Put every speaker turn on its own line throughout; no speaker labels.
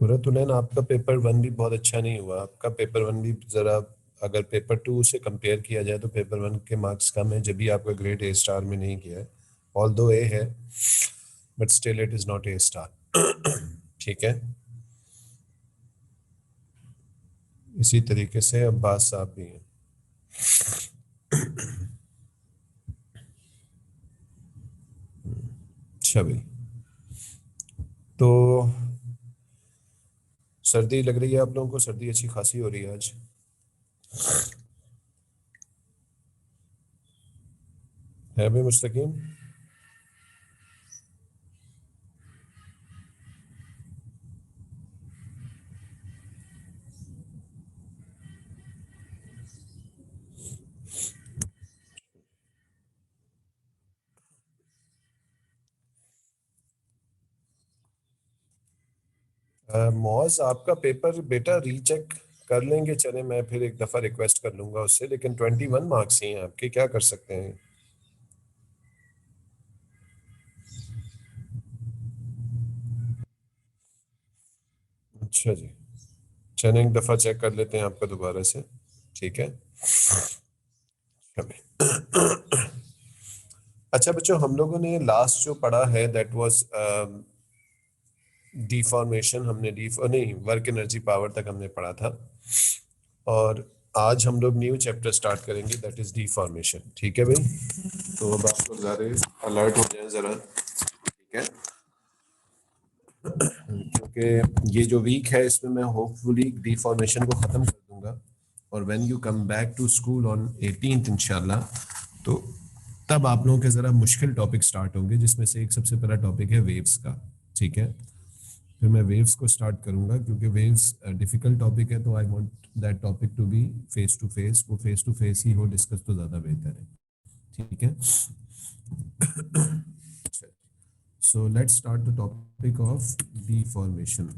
मुरतुनैन, आपका paper one भी बहुत अच्छा नहीं हुआ। आपका पेपर वन भी जरा, अगर पेपर टू से कंपेयर किया जाए तो पेपर वन के मार्क्स कम है, जब भी आपका ग्रेड ए स्टार में नहीं गया है। ऑल दो ए है, but still it is not a star. ठीक है। इसी तरीके से अब्बास साहब भी हैं। अच्छा भाई, तो सर्दी लग रही है आप लोगों को? सर्दी अच्छी खासी हो रही है आज। है भाई मुस्तकीम? मौज, आपका पेपर बेटा रीचेक कर लेंगे, चले, मैं फिर एक दफा रिक्वेस्ट कर लूंगा उससे, लेकिन 21 मार्क्स ही हैं आपके, क्या कर सकते हैं। अच्छा जी, चलें एक दफा चेक कर लेते हैं आपका दोबारा से। ठीक है। अच्छा बच्चों, हम लोगों ने लास्ट जो पढ़ा है दैट वाज डिफॉर्मेशन। हमने नहीं, वर्क एनर्जी पावर तक हमने पढ़ा था, और आज हम लोग न्यू चैप्टर स्टार्ट करेंगे दैट इज डिफॉर्मेशन। ठीक है भाई, तो अब आप लोग ज़्यादा अलर्ट हो जाएं ज़रा। ठीक है, क्योंकि ये जो वीक है इसमें मैं होपफुली डिफॉर्मेशन को ख़त्म कर दूंगा, और when you come back to school on 18th इंशाल्लाह, तो तब आप लोगों के ज़रा मुश्किल टॉपिक स्टार्ट होंगे, जिसमें से एक सबसे पहला टॉपिक है वेव्स का। ठीक है, फिर मैं वेव्स को स्टार्ट करूंगा, क्योंकि वेव्स डिफिकल्ट टॉपिक है, तो I want that topic to be face to face. वो फेस टू फेस ही हो डिस्कस तो ज़्यादा बेहतर है। ठीक है। So let's start the topic of deformation.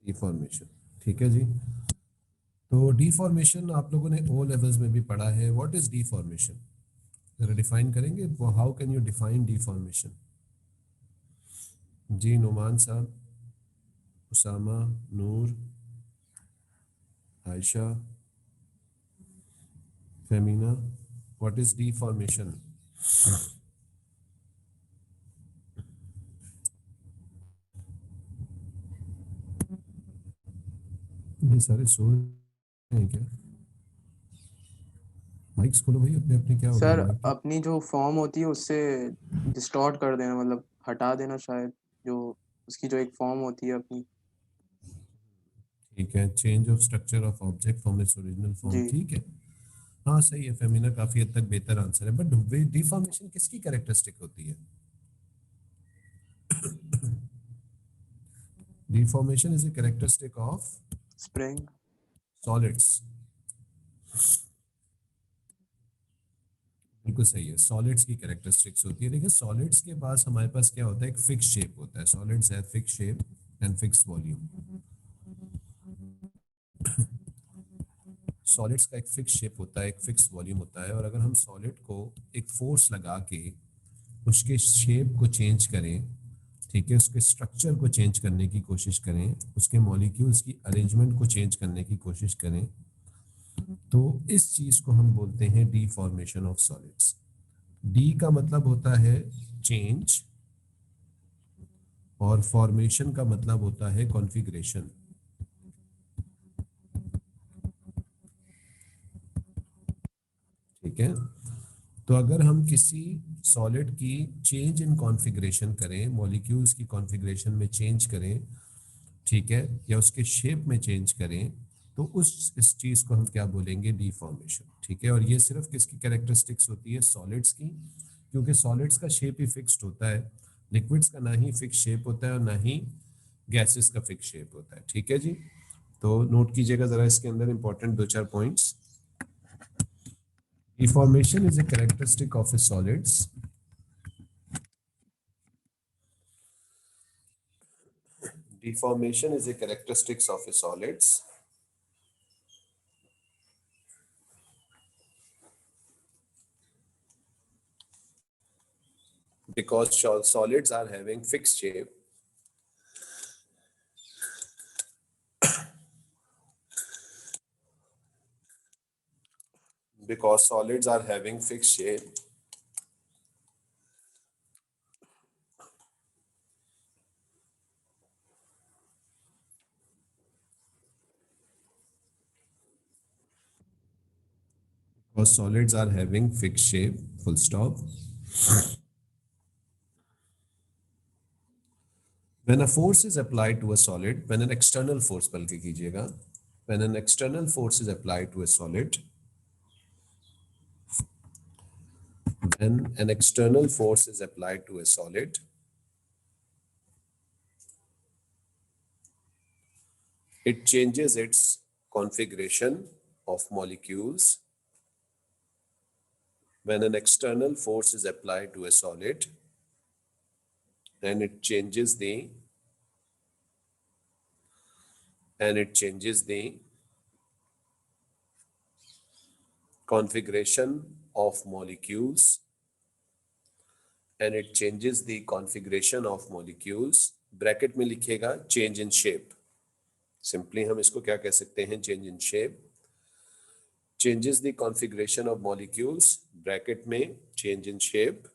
Deformation, ठीक है जी। तो डिफॉर्मेशन आप लोगों ने ओ लेवल्स में भी पढ़ा है। व्हाट इज डिफॉर्मेशन, जरा डिफाइन करेंगे? How can you define deformation? जी नुमान साहब, Usama, Noor, Ayesha, Femina, what is deformation? ये सारे सो रहे हैं क्या? माइक्स खोलो भाई अपने अपने, क्या हो गया
सर
माइक को?
अपनी जो फॉर्म होती है उससे डिस्टॉर्ट कर देना, मतलब हटा देना शायद, जो उसकी जो एक फॉर्म होती है अपनी।
ठीक है, change of structure of object from its original form,
जी
ठीक है। हाँ सही है फेमिना, काफी हद तक बेहतर आंसर है। बट डिफॉर्मेशन किसकी कैरेक्टरिस्टिक होती है? Deformation is a characteristic of
spring.
Solids. बिल्कुल सही है, सॉलिड्स की कैरेक्टरिस्टिक्स होती है। देखिए सॉलिड्स के पास हमारे पास क्या होता है, एक फिक्स शेप होता है। सॉलिड्स है fix shape and fix volume. Solids का एक फिक्स शेप होता है, एक फिक्स वॉल्यूम होता है, और अगर हम सॉलिड को एक फोर्स लगा के उसके शेप को चेंज करें, ठीक है, उसके स्ट्रक्चर को चेंज करने की कोशिश करें, उसके मॉलिक्यूल्स की अरेंजमेंट को चेंज करने की कोशिश करें, तो इस चीज को हम बोलते हैं डीफॉर्मेशन ऑफ सॉलिड्स। डी का मतलब होता है चेंज, और फॉर्मेशन का मतलब होता है कॉन्फ़िगरेशन। ठीक है, तो अगर हम किसी सॉलिड की चेंज इन कॉन्फ़िगरेशन करें, मॉलिक्यूल्स की कॉन्फ़िगरेशन में चेंज करें, ठीक है, या उसके शेप में चेंज करें, तो उस इस चीज को हम क्या बोलेंगे, डिफॉर्मेशन। ठीक है, और ये सिर्फ किसकी कैरेक्टरिस्टिक्स होती है, सॉलिड्स की, क्योंकि सॉलिड्स का शेप ही फिक्स्ड होता है। लिक्विड्स का ना ही फिक्स शेप होता है और ना ही गैसेस का फिक्स शेप होता है। ठीक है जी, तो नोट कीजिएगा जरा इसके अंदर इंपॉर्टेंट दो चार points. Deformation is a characteristic of A solids. Deformation is a characteristics of a solids because solids are having fixed shape, because solids are having fixed shape, because solids are having fixed shape, full stop. When a force is applied to a solid, when an external force, बल्कि कीजिएगा, when an external force is applied to a solid, when an external force is applied to a solid, it changes its configuration of molecules. When an external force is applied to a solid, and it changes the configuration of molecules, and it changes the configuration of molecules, bracket में लिखिएगा change in shape. Simply हम इसको क्या कह सकते हैं, change in shape. Changes the configuration of molecules, bracket में change in shape.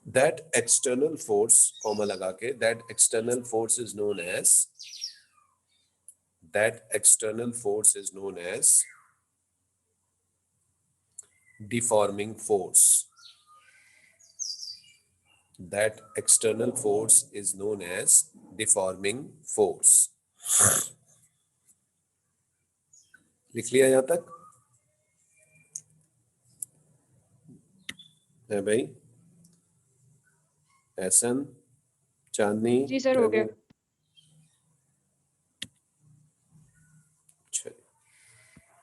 That external force, comma लगा के, that external force is known as deforming force. That external force is known as deforming force. लिख लिया यहां तक है भाई? एहसन, चांदनी,
जी sir, हो गया।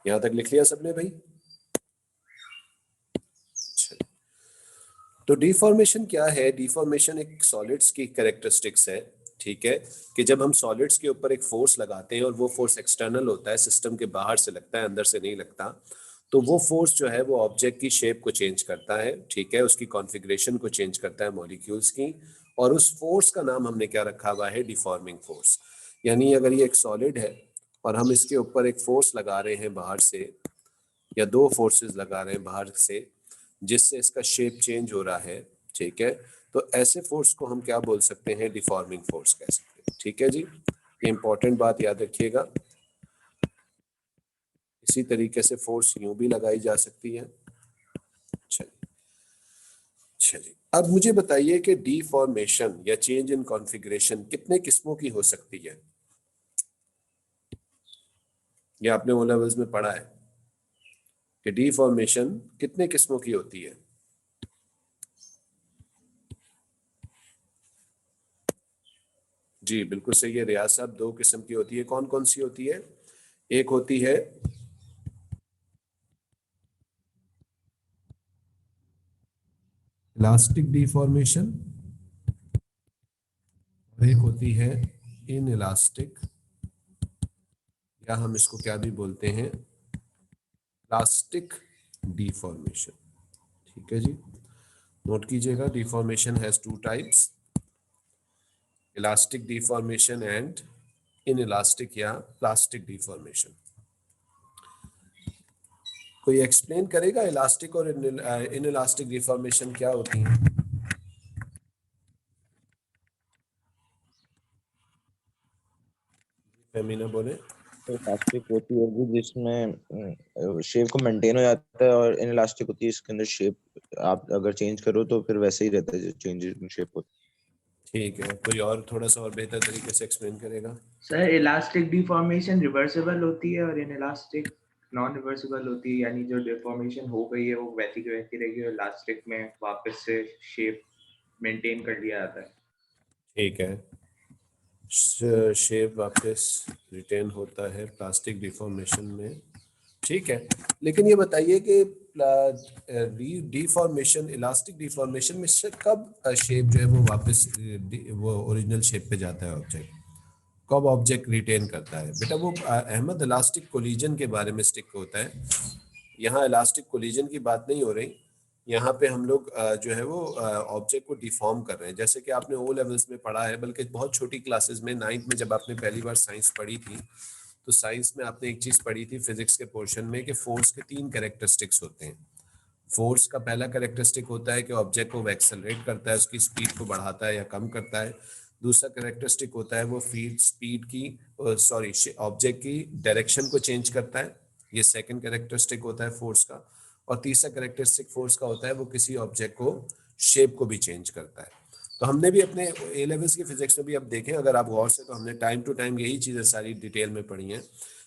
यहां तक लिख लिया सबने भाई? तो डिफॉर्मेशन क्या है? डिफॉर्मेशन एक सॉलिड्स की कैरेक्टरिस्टिक्स है, ठीक है, कि जब हम सॉलिड्स के ऊपर एक फोर्स लगाते हैं और वो फोर्स एक्सटर्नल होता है, सिस्टम के बाहर से लगता है, अंदर से नहीं लगता, तो वो फोर्स जो है वो ऑब्जेक्ट की शेप को चेंज करता है, ठीक है, उसकी कॉन्फ़िगरेशन को चेंज करता है मॉलिक्यूल्स की, और उस फोर्स का नाम हमने क्या रखा हुआ है? Deforming force. यानी अगर ये एक सॉलिड है और हम इसके ऊपर एक फोर्स लगा रहे हैं बाहर से, या दो फोर्सेस लगा रहे हैं बाहर से, जिससे इसका शेप चेंज हो रहा है, ठीक है, तो ऐसे फोर्स को हम क्या बोल सकते हैं? डिफॉर्मिंग फोर्स कह सकते हैं, ठीक है जी। ये इंपॉर्टेंट बात याद रखिएगा। इसी तरीके से फोर्स यूं भी लगाई जा सकती है। चलिए अब मुझे बताइए कि डिफॉर्मेशन या चेंज इन कॉन्फ़िगरेशन कितने किस्मों की हो सकती है? ये आपने ओ लेवल्स में पढ़ा है कि डिफॉर्मेशन कितने किस्मों की होती है? जी बिल्कुल सही है रियाज साहब, दो किस्म की होती है। कौन कौन सी होती है? एक होती है इलास्टिक डिफॉर्मेशन, और एक होती है इन इलास्टिक, या हम इसको क्या भी बोलते हैं? प्लास्टिक डिफॉर्मेशन, ठीक है जी। नोट कीजिएगा, deformation has two types, elastic deformation and in elastic या प्लास्टिक डिफॉर्मेशन। कोई एक्सप्लेन करेगा इलास्टिक और इन इलास्टिक डिफॉर्मेशन क्या होती है? फेमिना बोले।
तो इलास्टिक होती है जिसमें शेप को मेंटेन हो जाता है, और इनइलास्टिक होती है इसके अंदर शेप आप अगर चेंज करो तो फिर वैसे ही रहता है जो चेंज इन शेप होता है।
ठीक है, कोई और थोड़ा सा और बेहतर तरीके से एक्सप्लेन करेगा?
सर इलास्टिक डिफॉर्मेशन रिवर्सिबल होती है और इनइलास्टिक नॉन रिवर्सिबल होती है, यानी जो डिफॉर्मेशन हो गई है वो वैसी की वैसी रहेगी और इलास्टिक में वापस से शेप मेंटेन कर लिया जाता है।
ठीक है, शेप वापस रिटेन होता है प्लास्टिक डिफॉर्मेशन में, ठीक है। लेकिन ये बताइए कि डिफॉर्मेशन, इलास्टिक डिफॉर्मेशन में कब शेप जो है वो वापस वो ओरिजिनल शेप पे जाता है ऑब्जेक्ट? कब ऑब्जेक्ट रिटेन करता है? बेटा वो अहमद इलास्टिक कोलिजन के बारे में स्टिक होता है, यहाँ इलास्टिक कोलिजन की बात नहीं हो रही। यहाँ पे हम लोग जो है वो ऑब्जेक्ट को डिफॉर्म कर रहे हैं, जैसे कि आपने ओ लेवल्स में पढ़ा है, बल्कि बहुत छोटी क्लासेस में 9th में जब आपने पहली बार साइंस पढ़ी थी, तो साइंस में आपने एक चीज पढ़ी थी फिजिक्स के पोर्शन में कि फोर्स के 3 कैरेक्टरिस्टिक्स होते हैं। फोर्स का पहला कैरेक्टरिस्टिक होता है कि ऑब्जेक्ट को एक्सेलरेट करता है, उसकी स्पीड को बढ़ाता है या कम करता है। दूसरा कैरेक्टरिस्टिक होता है वो स्पीड की सॉरी ऑब्जेक्ट की डायरेक्शन को चेंज करता है, ये सेकंड कैरेक्टरिस्टिक होता है फोर्स का। और तीसरा कैरेक्टरिस्टिक फोर्स का होता है वो किसी ऑब्जेक्ट को शेप को भी चेंज करता है। तो हमने भी अपने ए लेवल्स की फिजिक्स में भी अब देखें अगर आप गौर से, तो हमने टाइम टू टाइम यही चीजें सारी डिटेल में पढ़ी हैं।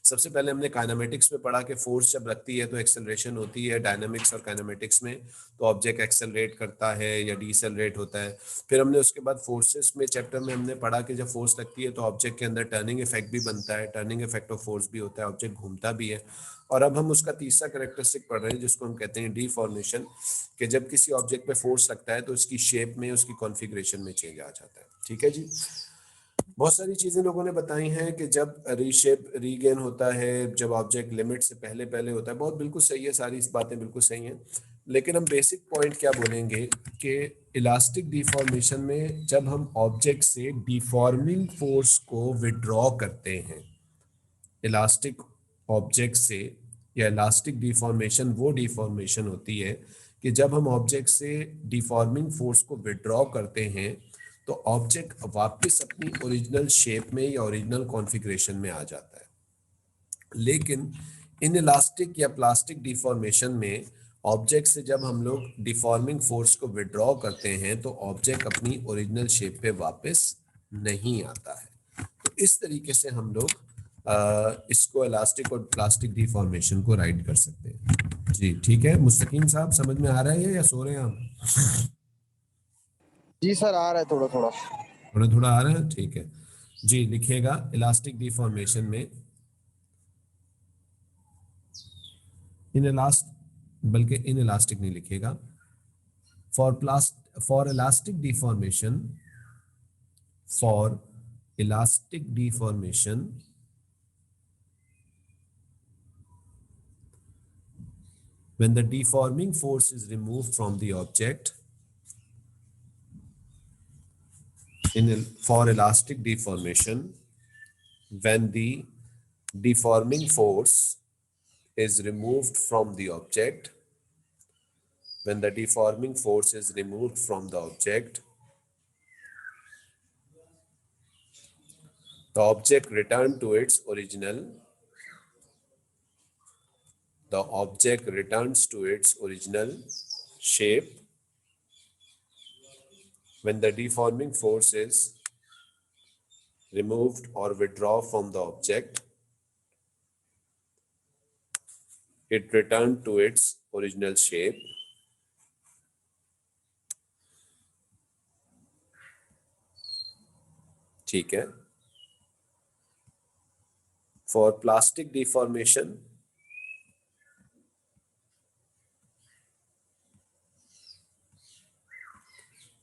सबसे पहले हमने काइनेमेटिक्स में पढ़ा कि फोर्स जब लगती है तो एक्सेलरेशन होती है, डायनामिक्स और काइनेमेटिक्स में, तो ऑब्जेक्ट एक्सेलरेट करता है या डीसेलरेट होता है। फिर हमने उसके बाद फोर्सेस में चैप्टर में हमने पढ़ा कि जब फोर्स लगती है तो ऑब्जेक्ट के अंदर टर्निंग इफेक्ट भी बनता है, टर्निंग इफेक्ट ऑफ फोर्स भी होता है, ऑब्जेक्ट घूमता भी है। और अब हम उसका तीसरा कैरेक्टरिस्टिक पढ़ रहे हैं जिसको हम कहते हैं डीफॉर्मेशन, कि जब किसी ऑब्जेक्ट पे फोर्स लगता है तो उसकी शेप में, उसकी कॉन्फ़िगरेशन में चेंज आ जाता है। ठीक है जी। बहुत सारी चीजें लोगों ने बताई हैं कि जब रीशेप रीगेन होता है, जब ऑब्जेक्ट लिमिट से पहले पहले होता है, बहुत बिल्कुल सही है, सारी इस बातें बिल्कुल सही हैं। लेकिन हम बेसिक पॉइंट क्या बोलेंगे कि इलास्टिक डिफॉर्मेशन में जब हम ऑब्जेक्ट से डिफॉर्मिंग फोर्स को विड्रॉ करते हैं, इलास्टिक ऑब्जेक्ट से, या इलास्टिक डिफॉर्मेशन वो डिफॉर्मेशन होती है कि जब हम ऑब्जेक्ट से डिफॉर्मिंग फोर्स को विड्रॉ करते हैं तो ऑब्जेक्ट वापस अपनी ओरिजिनल शेप में या ओरिजिनल कॉन्फ़िगरेशन में आ जाता है। लेकिन इन इलास्टिक या प्लास्टिक डिफॉर्मेशन में ऑब्जेक्ट से जब हम लोग डिफॉर्मिंग फोर्स को विड्रॉ करते हैं तो ऑब्जेक्ट अपनी ओरिजिनल शेप पे वापस नहीं आता है। तो इस तरीके से हम लोग इसको इलास्टिक और प्लास्टिक डिफॉर्मेशन को राइट कर सकते हैं। जी ठीक है, मुस्तकीम साहब समझ में आ रहा है या सो रहे हैं आप?
जी सर, आ रहा है थोड़ा थोड़ा।
थोड़ा थोड़ा आ रहा है, ठीक है जी। लिखिएगा इलास्टिक डिफॉर्मेशन में इन इलास्ट, बल्कि इन इलास्टिक नहीं लिखिएगा, for elastic deformation, for elastic deformation when the deforming force is removed from the object, for elastic deformation, when the deforming force is removed from the object, when the deforming force is removed from the object, the object return to its original, the object returns to its original shape. When the deforming force is removed or withdrawn from the object, it returned to its original shape. ठीक है। For plastic deformation,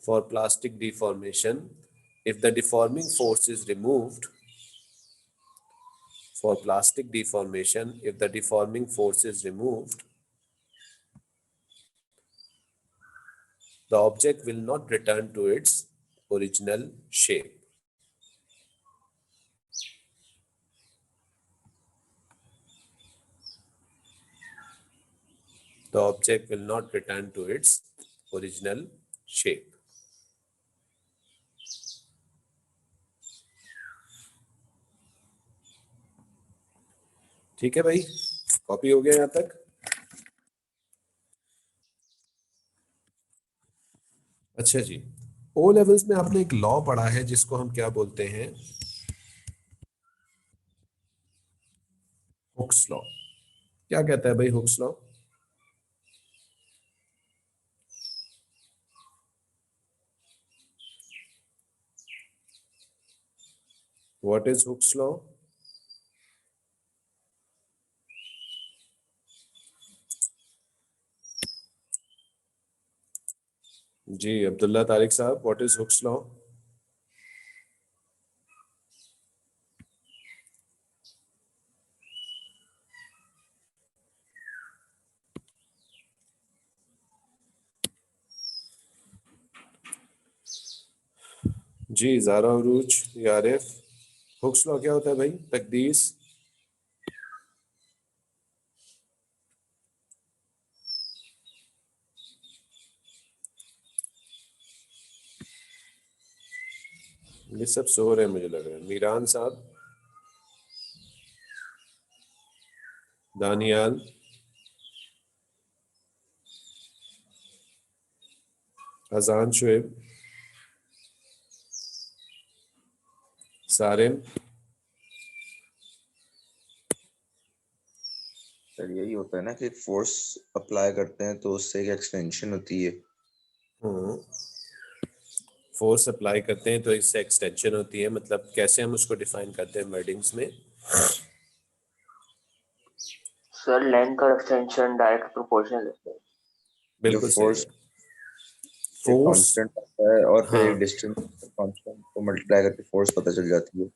for plastic deformation, if the deforming force is removed, for plastic deformation, if the deforming force is removed, the object will not return to its original shape. The object will not return to its original shape. ठीक है भाई, copy हो गया यहाँ तक? अच्छा जी, O levels में आपने एक लॉ पढ़ा है जिसको हम क्या बोलते हैं? Hooke's law. क्या कहता है भाई Hooke's law? What is Hooke's law? जी अब्दुल्ला तारिक साहब, व्हाट इज हुक्स लॉ? जी ज़ारा उरूज यारिफ, हुक्स लॉ क्या होता है भाई? तकदीस। ये सब सो रहे हैं मुझे लग रहा है। मीरान साहब, दानियाल, अजान शुएब, सारिम।
सर यही होता है ना कि फोर्स अप्लाई करते हैं तो उससे एक एक्सटेंशन होती है।
फोर्स अप्लाई करते हैं तो इससे एक्सटेंशन होती है, मतलब कैसे हम उसको डिफाइन करते हैं वर्डिंग्स में?
सर लेंथ का एक्सटेंशन डायरेक्ट प्रोपोर्शनल है।
जो
बिल्कुल सही
फोर्स
है। फोर्स,
कांस्टेंट होता है और फिर
हाँ,
एक डिस्टेंस कांस्टेंट को मल्टीप्लाई करके फोर्स पता चल जाती है।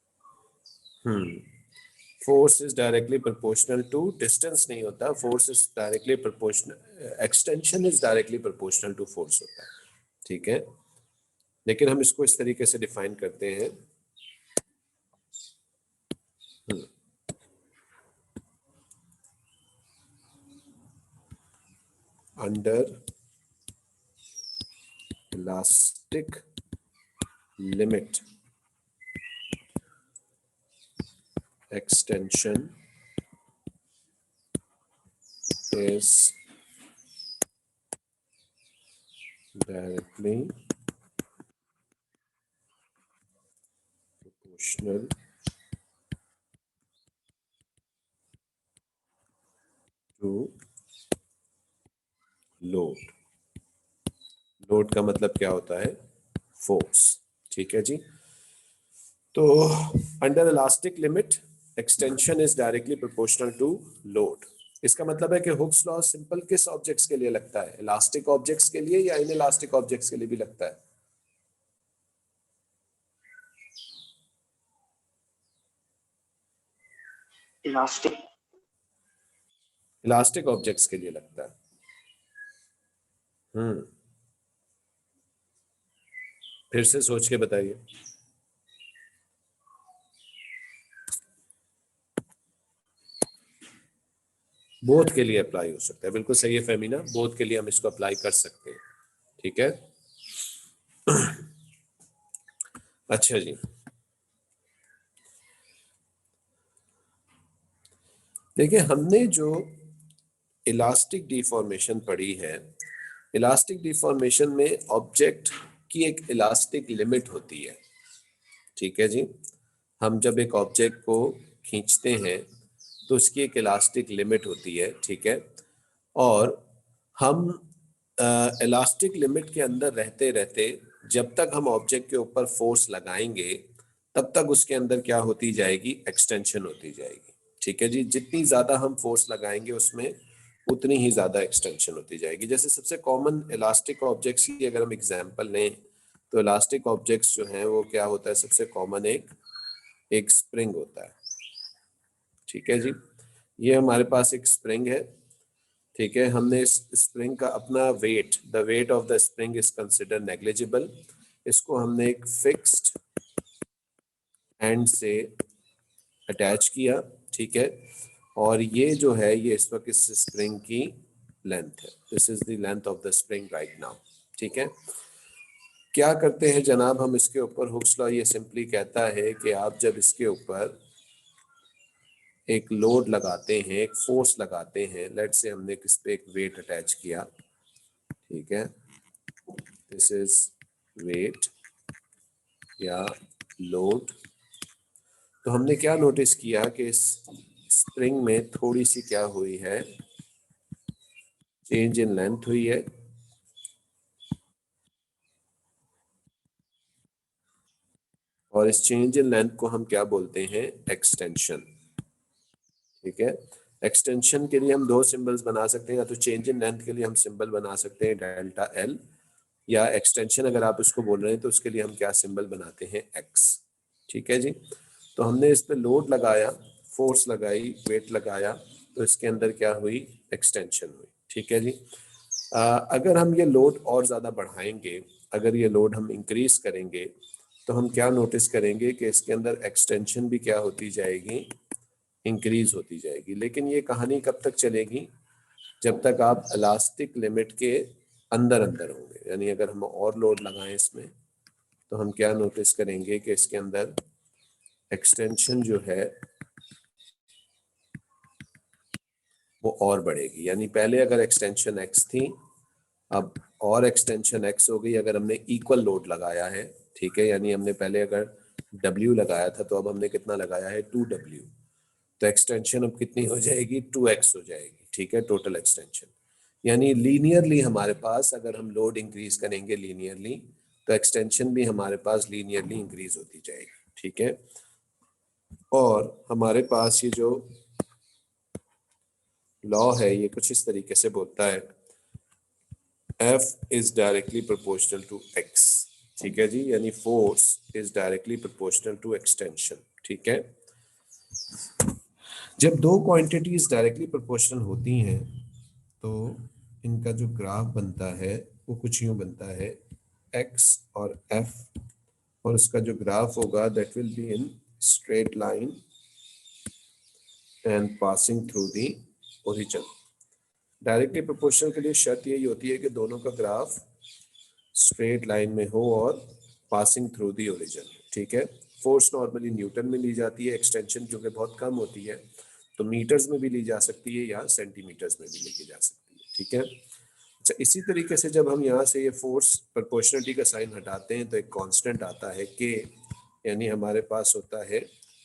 Force is directly proportional to distance नहीं होता, force is directly proportional, extension is directly proportional to force होता है, ठीक है। लेकिन हम इसको इस तरीके से डिफाइन करते हैं, under elastic limit extension is directly proportional to load। Load का मतलब क्या होता है? फोर्स, ठीक है जी। तो under elastic limit extension is directly proportional to load. इसका मतलब है कि हुक्स लॉ सिंपल किस ऑब्जेक्ट्स के लिए लगता है? इलास्टिक ऑब्जेक्ट्स के लिए या इन इलास्टिक ऑब्जेक्ट्स के लिए भी लगता है?
इलास्टिक।
इलास्टिक ऑब्जेक्ट्स के लिए लगता है। फिर से सोच के बताइए। बोथ के लिए अप्लाई हो सकता है, बिल्कुल सही है फेमिना, बोथ के लिए हम इसको अप्लाई कर सकते हैं, ठीक है। अच्छा जी, देखिए हमने जो इलास्टिक डिफॉर्मेशन पढ़ी है, इलास्टिक डिफॉर्मेशन में ऑब्जेक्ट की एक इलास्टिक लिमिट होती है, ठीक है जी। हम जब एक ऑब्जेक्ट को खींचते हैं तो उसकी एक इलास्टिक लिमिट होती है, ठीक है। और हम इलास्टिक लिमिट के अंदर रहते रहते जब तक हम ऑब्जेक्ट के ऊपर फोर्स लगाएंगे तब तक उसके अंदर क्या होती जाएगी? एक्सटेंशन होती जाएगी, ठीक है जी। जितनी ज्यादा हम फोर्स लगाएंगे उसमें उतनी ही ज्यादा एक्सटेंशन होती जाएगी। जैसे सबसे कॉमन इलास्टिक ऑब्जेक्ट्स की अगर हम एग्जांपल लें तो इलास्टिक ऑब्जेक्ट्स जो हैं वो क्या होता है? सबसे कॉमन एक स्प्रिंग होता है, ठीक है जी। ये हमारे पास एक स्प्रिंग है, ठीक है। हमने इस स्प्रिंग का अपना weight, the weight of the spring is consider negligible. इसको हमने एक फिक्स्ड एंड से अटैच किया, ठीक है। और ये जो है ये इस वक्त इस स्प्रिंग की लेंथ है। This is the length of the spring right now, ठीक है। क्या करते हैं जनाब हम इसके ऊपर? हुक्स लॉ ये सिंपली कहता है कि आप जब इसके ऊपर एक लोड लगाते हैं, एक फोर्स लगाते हैं, लेट से हमने किस पे एक वेट अटैच किया, ठीक है, दिस इज वेट या लोड। तो हमने क्या नोटिस किया कि इस स्प्रिंग में थोड़ी सी क्या हुई है? चेंज इन लेंथ हुई है, और इस चेंज इन लेंथ को हम क्या बोलते हैं? एक्सटेंशन, ठीक है। एक्सटेंशन के लिए हम दो सिंबल्स बना सकते हैं, या तो चेंज इन लेंथ के लिए हम सिंबल बना सकते हैं डेल्टा एल, या एक्सटेंशन अगर आप इसको बोल रहे हैं तो उसके लिए हम क्या सिंबल बनाते हैं? एक्स, ठीक है जी। तो हमने इस पे लोड लगाया, फोर्स लगाई, वेट लगाया, तो इसके अंदर क्या हुई? एक्सटेंशन हुई, ठीक है जी। अगर हम ये लोड और ज्यादा बढ़ाएंगे, अगर ये लोड हम इंक्रीज करेंगे तो हम क्या नोटिस करेंगे कि इसके अंदर एक्सटेंशन भी क्या होती जाएगी, इंक्रीज होती जाएगी। लेकिन ये कहानी कब तक चलेगी, जब तक आप इलास्टिक लिमिट के अंदर अंदर होंगे। यानी अगर हम और लोड लगाएं इसमें तो हम क्या नोटिस करेंगे कि इसके अंदर एक्सटेंशन जो है वो और बढ़ेगी। यानी पहले अगर एक्सटेंशन x थी, अब और एक्सटेंशन x हो गई अगर हमने इक्वल लोड लगाया है, ठीक है। यानी हमने पहले अगर w लगाया था तो अब हमने कितना लगाया है, 2w, तो एक्सटेंशन अब कितनी हो जाएगी, 2x हो जाएगी, ठीक है, टोटल एक्सटेंशन। यानी लीनियरली हमारे पास अगर हम लोड इंक्रीज करेंगे लीनियरली तो एक्सटेंशन भी हमारे पास लीनियरली इंक्रीज होती जाएगी, ठीक है। और हमारे पास ये जो लॉ है ये कुछ इस तरीके से बोलता है, F is directly proportional to x, ठीक है जी। यानी force is directly proportional to extension, ठीक है। जब दो क्वांटिटीज डायरेक्टली प्रोपोर्शनल होती हैं तो इनका जो ग्राफ बनता है वो कुछ यूं बनता है, x और f, और उसका जो ग्राफ होगा that will be in straight line and passing through the origin. Directly proportional के लिए शर्त यही होती है कि दोनों का ग्राफ स्ट्रेट लाइन में हो और पासिंग थ्रू दी ओरिजिन, ठीक है। फोर्स नॉर्मली न्यूटन में ली जाती है, एक्सटेंशन क्योंकि बहुत कम होती है तो मीटर्स में भी ली जा सकती है या सेंटीमीटर्स में भी लेके जा सकती है, ठीक है। अच्छा, इसी तरीके से जब हम यहाँ से ये फोर्स प्रोपोर्शनलिटी का साइन हटाते हैं तो एक कांस्टेंट आता है k, यानी हमारे पास होता है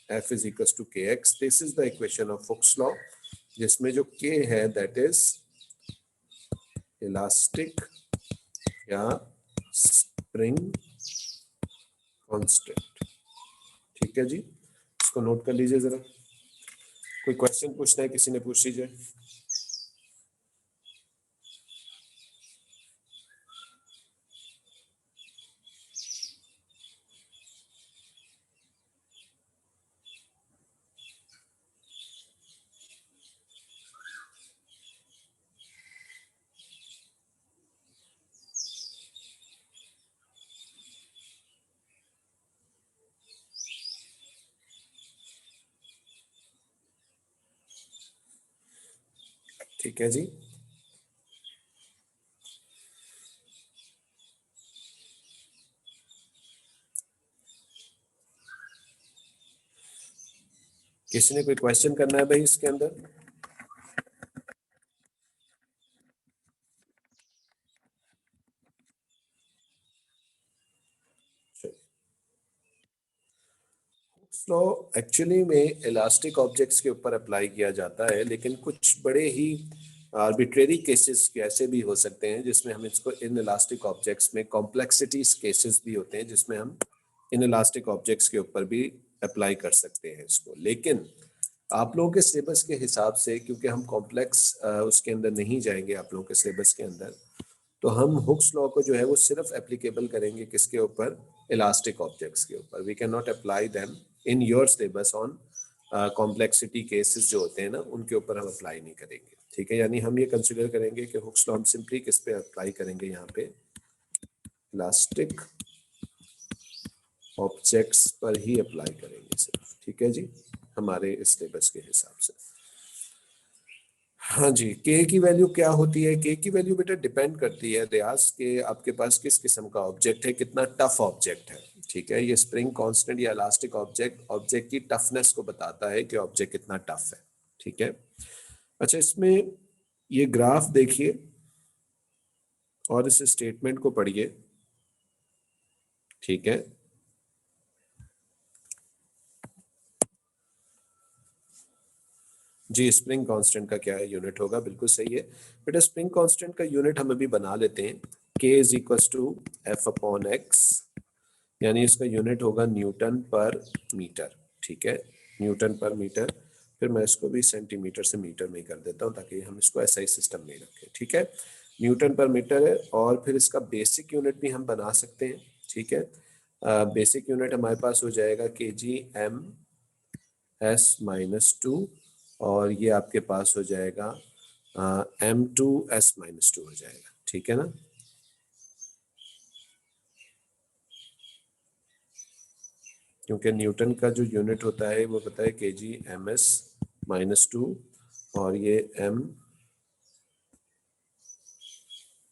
F इज इक्वल टू के x. This is the equation of Hooke's law, जिसमें जो k है दैट इज इलास्टिक या स्प्रिंग कांस्टेंट, ठीक है जी। इसको नोट कर लीजिए जरा। कोई क्वेश्चन पूछना है किसी ने, पूछ लीजिए। ठीक है जी। किसी ने कोई क्वेश्चन करना है भाई इसके अंदर? हुक्स लॉ एक्चुअली में इलास्टिक ऑब्जेक्ट्स के ऊपर अप्लाई किया जाता है, लेकिन कुछ बड़े ही आर्बिट्रेरी केसेस ऐसे भी हो सकते हैं जिसमें हम इसको इन इलास्टिक ऑब्जेक्ट्स में, कॉम्प्लेक्सिटीज केसेस भी होते हैं जिसमें हम इन इलास्टिक ऑब्जेक्ट्स के ऊपर भी अप्लाई कर सकते हैं इसको। लेकिन आप लोगों के सिलेबस के हिसाब से, क्योंकि हम कॉम्प्लेक्स उसके अंदर नहीं जाएंगे आप लोगों के सिलेबस के अंदर, तो हम हुक्स लॉ को जो है वो सिर्फ एप्लीकेबल करेंगे किसके ऊपर, इलास्टिक ऑब्जेक्ट्स के ऊपर। We can not apply them in your syllabus on complexity cases जो होते हैं ना, उनके ऊपर हम अप्लाई नहीं करेंगे, ठीक है। यानी हम ये कंसिडर करेंगे कि हुक्स लॉ हम सिंपली किस पे अप्लाई करेंगे, यहाँ पे इलास्टिक ऑब्जेक्ट्स पर ही अप्लाई करेंगे सिर्फ, ठीक है जी, हमारे इस सिलेबस के हिसाब से। हाँ जी, के की वैल्यू क्या होती है? के की वैल्यू बेटा डिपेंड करती है रियाज के आपके पास किस किस्म का ऑब्जेक्ट है, कितना टफ ऑब्जेक्ट है, ठीक है। ये स्प्रिंग कांस्टेंट या इलास्टिक ऑब्जेक्ट की टफनेस को बताता है कि ऑब्जेक्ट कितना टफ है, ठीक है। अच्छा, इसमें ये ग्राफ देखिए और इस स्टेटमेंट को पढ़िए, ठीक है। जी, स्प्रिंग कांस्टेंट का क्या है यूनिट होगा, बिल्कुल सही है बेटा। स्प्रिंग कांस्टेंट का यूनिट हम अभी बना लेते हैं, k is equal to F upon X, यानी इसका यूनिट होगा न्यूटन पर मीटर, ठीक है, न्यूटन पर मीटर। फिर मैं इसको भी सेंटीमीटर से मीटर में कर देता हूँ ताकि हम इसको ऐसा ही सिस्टम में रखें, ठीक है। न्यूटन पर मीटर है, और फिर इसका बेसिक यूनिट भी हम बना सकते हैं, ठीक है। बेसिक यूनिट हमारे पास हो जाएगा kg m(s-2), और ये आपके पास हो जाएगा m2s-2 हो जाएगा, ठीक है ना। क्योंकि न्यूटन का जो यूनिट होता है वो पता है kg ms -2 और ये m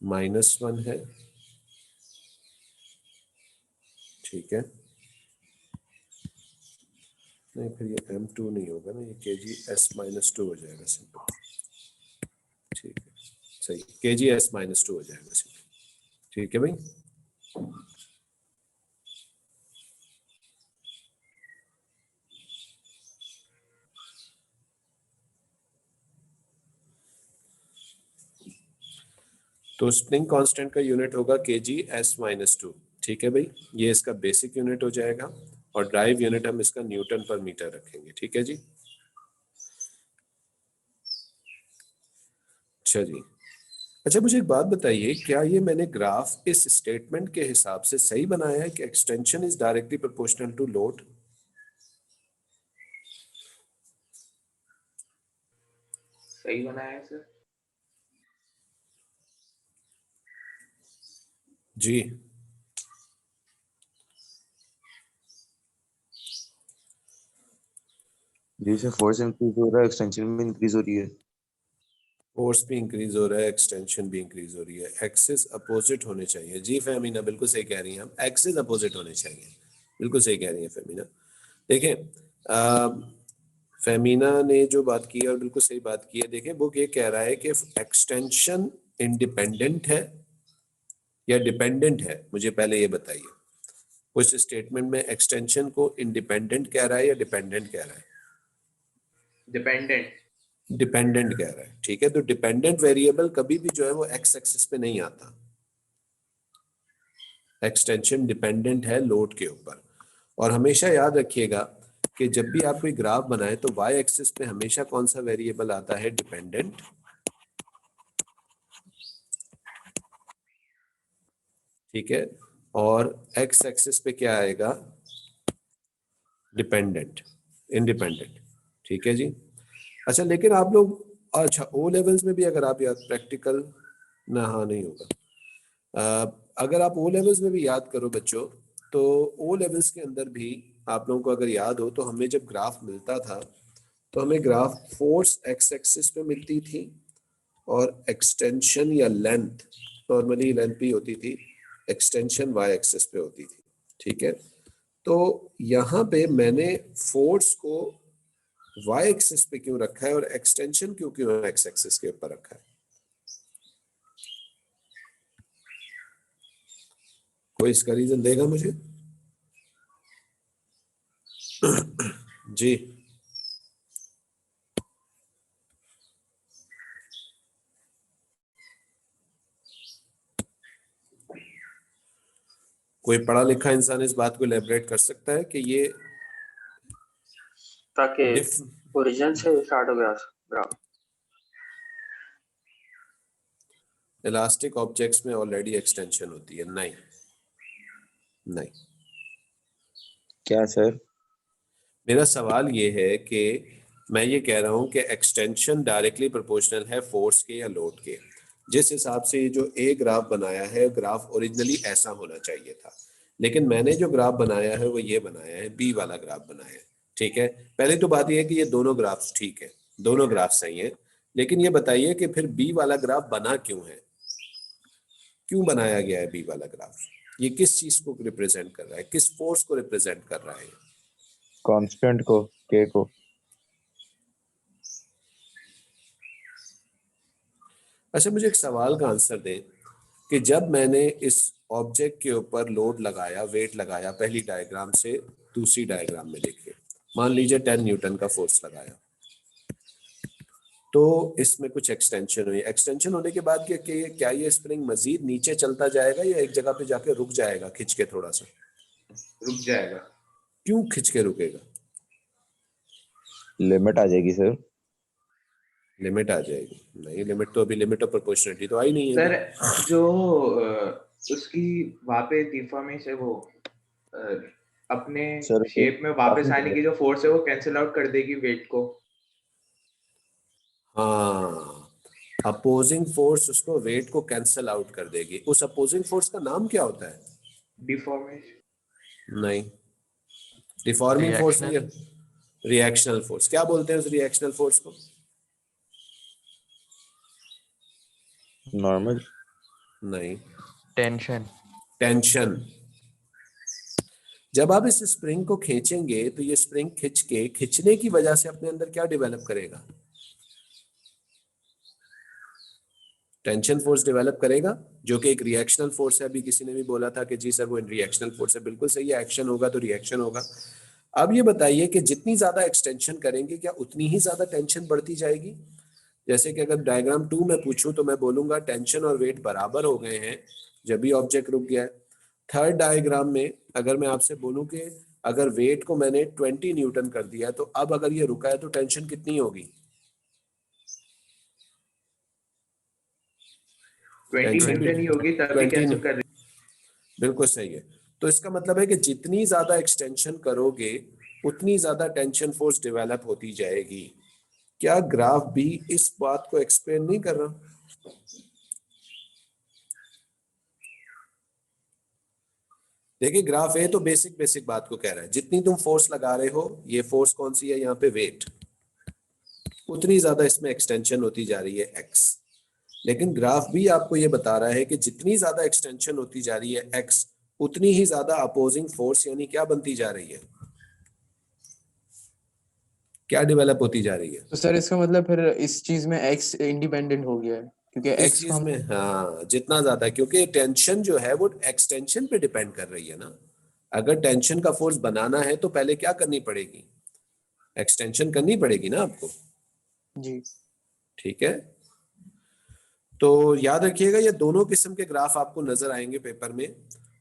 -1 है, ठीक है। नहीं फिर ये m2 नहीं होगा ना, ये kg s -2 हो जाएगा सिंपल, ठीक है सही, kg s -2 हो जाएगा सिंपल, ठीक है भाई। तो स्प्रिंग कांस्टेंट का यूनिट होगा kg s -2, ठीक है भाई, ये इसका बेसिक यूनिट हो जाएगा और ड्राइव यूनिट हम इसका न्यूटन पर मीटर रखेंगे, ठीक है जी। अच्छा जी, अच्छा मुझे एक बात बताइए, क्या ये मैंने ग्राफ इस स्टेटमेंट के हिसाब से सही बनाया है कि extension is directly proportional to load?
सही बनाया है सर।
जी
जी सर, फोर्स इंक्रीज हो रहा है, एक्सटेंशन भी इंक्रीज हो रही है।
फोर्स भी इंक्रीज हो रहा है, एक्सटेंशन भी इंक्रीज हो रही है, एक्सिस अपोजिट होने चाहिए। जी फहमीना बिल्कुल सही कह रही हैं आप, एक्सिस अपोजिट होने चाहिए, बिल्कुल सही कह रही हैं फहमीना। देखें फहमीना ने जो बात की है और बिल्कुल सही बात की है, देखें बुक ये कह रहा है कि एक्सटेंशन इंडिपेंडेंट है या डिपेंडेंट है, मुझे पहले ये बताइए। उस स्टेटमेंट में एक्सटेंशन को इंडिपेंडेंट कह रहा है या डिपेंडेंट कह रहा है?
डिपेंडेंट।
डिपेंडेंट कह रहा है, ठीक है। तो डिपेंडेंट वेरिएबल कभी भी जो है वो एक्स एक्सिस पे नहीं आता, एक्सटेंशन डिपेंडेंट है लोड के ऊपर। और हमेशा याद रखिएगा कि जब भी आप कोई ग्राफ बनाए तो वाई एक्सिस पे हमेशा कौन सा वेरिएबल आता है? डिपेंडेंट। ठीक है, और एक्स एक्सिस पे क्या आएगा? डिपेंडेंट, इंडिपेंडेंट, ठीक है जी। अच्छा लेकिन आप लोग, अच्छा ओ लेवल्स में भी अगर आप याद प्रैक्टिकल ना, हाँ नहीं होगा, अगर आप ओ लेवल्स में भी याद करो बच्चों, तो ओ लेवल्स के अंदर भी आप लोगों को अगर याद हो तो हमें जब ग्राफ मिलता था तो हमें ग्राफ फोर्स एक्स एक्सिस पे मिलती थी और एक्सटेंशन या लेंथ, नॉर्मली लेंथ भी होती थी, एक्सटेंशन वाई एक्सिस पे होती थी, ठीक है। तो यहाँ पे मैंने फोर्स को वाई एक्सिस पे क्यों रखा है और एक्सटेंशन क्यों एक्स एक्सिस के ऊपर रखा है? कोई इसका रीजन देगा मुझे? जी कोई पढ़ा लिखा इंसान इस बात को इलेबरेट कर सकता है कि ये
ताकि ओरिजिन से स्टार्ट हो गया ग्राफ।
इलास्टिक ऑब्जेक्ट्स में ऑलरेडी एक्सटेंशन होती है? नहीं नहीं।
क्या सर?
मेरा सवाल ये है कि मैं ये कह रहा हूं कि एक्सटेंशन डायरेक्टली प्रोपोर्शनल है फोर्स के या लोड के। जिस हिसाब से ये जो ए ग्राफ बनाया है, ग्राफ ओरिजिनली ऐसा होना चाहिए था, लेकिन मैंने जो ग्राफ बनाया है वो ये बनाया है, बी वाला ग्राफ बनाया है, ठीक है। पहले तो बात ये है कि ये दोनों ग्राफ्स ठीक है, दोनों ग्राफ सही है, लेकिन ये बताइए कि फिर बी वाला ग्राफ बना क्यों है, क्यों बनाया गया है बी वाला ग्राफ? ये किस चीज को रिप्रेजेंट कर रहा है, किस फोर्स को रिप्रेजेंट कर रहा है?
कांस्टेंट को, के को।
अच्छा मुझे एक सवाल का आंसर दें कि जब मैंने इस ऑब्जेक्ट के ऊपर लोड लगाया, वेट लगाया, पहली डायग्राम से दूसरी डायग्राम में देखिए, मान लीजिए 10 न्यूटन का फोर्स लगाया, तो इसमें कुछ एक्सटेंशन हुई। एक्सटेंशन होने के बाद क्या ये स्प्रिंग मजीद नीचे चलता जाएगा या एक जगह पे जाके रुक जाएगा खिंच के? थोड़ा सा
रुक जाएगा।
क्यों खिंच के रुकेगा?
लिमिट आ जाएगी सर।
लिमिट आ जाएगी? नहीं, लिमिट तो अभी लिमिट ऑफ प्रोपोर्शनलिटी तो आई नहीं है
सर जो उसकी वहाँ पे डिफॉर्मेशन वो अपने
सर
शेप में वापस आने की जो फोर्स है वो कैंसिल आउट कर देगी वेट को।
हाँ, अपोजिंग फोर्स उसको वेट को कैंसल आउट कर देगी। उस अपोजिंग फोर्स का नाम क्या होता है?
डिफॉर्मेशन।
नहीं, डिफॉर्मिंग फोर्स है, रिएक्शनल फोर्स। क्या बोलते हैं उस रिएक्शनल फोर्स को?
नॉर्मल।
नहीं,
टेंशन।
टेंशन। जब आप इस स्प्रिंग को खींचेंगे तो ये स्प्रिंग खींचने की वजह से अपने अंदर क्या डेवलप करेगा? टेंशन फोर्स डेवलप करेगा, जो कि एक रिएक्शनल फोर्स है। अभी किसी ने भी बोला था कि जी सर वो रिएक्शनल फोर्स है, बिल्कुल सही है, एक्शन होगा तो रिएक्शन होगा। अब ये बताइए कि जितनी ज्यादा एक्सटेंशन करेंगे क्या उतनी ही ज्यादा टेंशन बढ़ती जाएगी? जैसे कि अगर डायग्राम 2 में पूछूं तो मैं बोलूंगा टेंशन और वेट बराबर हो गए हैं जब भी ऑब्जेक्ट रुक गया है। थर्ड डायग्राम में अगर मैं आपसे बोलूं कि अगर वेट को मैंने 20 न्यूटन कर दिया तो अब अगर ये रुका है तो टेंशन कितनी होगी?
20 न्यूटन ही होगी, तभी कैसे कर रहे?
बिल्कुल सही है। तो इसका मतलब है कि जितनी ज्यादा एक्सटेंशन करोगे उतनी ज्यादा टेंशन फोर्स डेवलप होती जाएगी। क्या ग्राफ भी इस बात को एक्सप्लेन नहीं कर रहा? देखिए ग्राफ ए तो बेसिक बात को कह रहा है, जितनी तुम फोर्स लगा रहे हो, ये फोर्स कौन सी है यहाँ पे, वेट, उतनी ज्यादा इसमें एक्सटेंशन होती जा रही है एक्स। लेकिन ग्राफ भी आपको ये बता रहा है कि जितनी ज्यादा एक्सटेंशन होती जा रही है एक्स, उतनी ही ज्यादा अपोजिंग फोर्स यानी क्या बनती जा रही है, क्या डेवलप होती जा रही है?
तो सर इसका मतलब फिर इस चीज में एक्स इंडिपेंडेंट हो गया है, क्योंकि
इस
एक्स
चीज
को हम
में हाँ, जितना ज्यादा, क्योंकि टेंशन जो है वो एक्सटेंशन पे डिपेंड कर रही है ना। अगर टेंशन का फोर्स बनाना है तो पहले क्या करनी पड़ेगी, एक्सटेंशन करनी पड़ेगी ना आपको।
जी
ठीक है, तो याद रखिएगा ये दोनों किस्म के ग्राफ आपको नजर आएंगे पेपर में,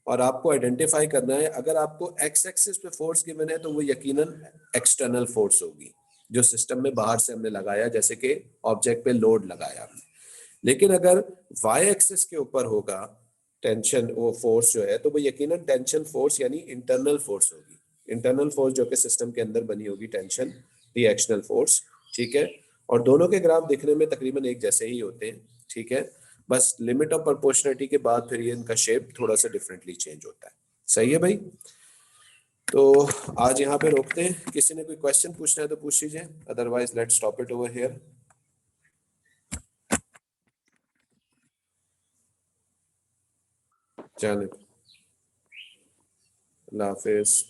और आपको आइडेंटिफाई करना है। अगर आपको एक्स एक्सिस पे फोर्स गिवन है तो वो यकीनन एक्सटर्नल फोर्स होगी, जो सिस्टम में बाहर से हमने लगाया, जैसे कि ऑब्जेक्ट पे लोड लगाया हमने। लेकिन अगर वाई एक्सिस के ऊपर होगा टेंशन, वो फोर्स जो है, तो वो यकीनन टेंशन फोर्स यानी इंटरनल फोर्स होगी। इंटरनल फोर्स जो कि सिस्टम के अंदर बनी होगी, टेंशन रिएक्शनल फोर्स। ठीक है, और दोनों के ग्राफ दिखने में तकरीबन एक जैसे ही होते हैं। ठीक है, बस लिमिट ऑफ प्रोपोर्शनलिटी के बाद फिर ये इनका शेप थोड़ा सा डिफरेंटली चेंज होता है। सही है भाई, तो आज यहाँ पे रोकते हैं। किसी ने कोई क्वेश्चन पूछना है तो पूछ लीजिए, otherwise let's stop it over here. चलो, अल्लाह हाफिज।